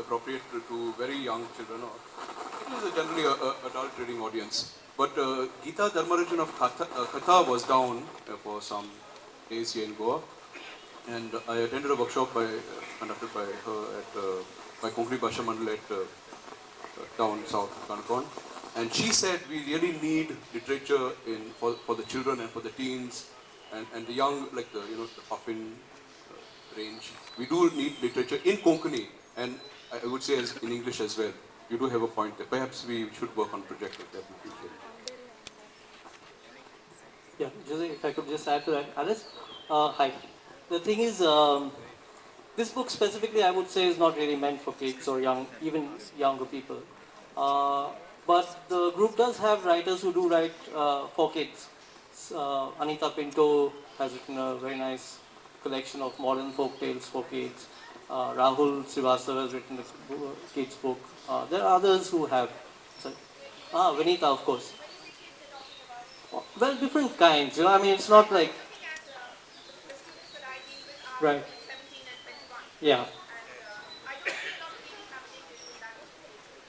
appropriate to very young children, or it is generally a adult reading audience. But Geeta Dharmarajan of Katha was down for some days here in Goa, and I attended a workshop conducted by her at by Konkani Bhasha Mandal at down south Kanakon. And she said we really need literature for the children and for the teens and the young, like the the puffin range. We do need literature in Konkani, and I would say as in English as well. You do have a point there. Perhaps we should work on a project like that in the future. Yeah, Jose, if I could just add to that. Alice, hi. The thing is, this book specifically, I would say, is not really meant for kids or even younger people. But the group does have writers who do write for kids. Anita Pinto has written a very nice collection of modern folk tales for kids. Rahul Srivastava has written a kids book. There are others who have. Sorry. Vinita, of course. Well, different kinds. I mean, it's not like. Right. Yeah.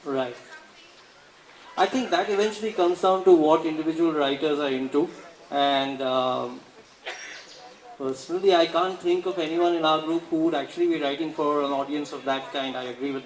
Right. I think that eventually comes down to what individual writers are into, and personally, I can't think of anyone in our group who would actually be writing for an audience of that kind. I agree with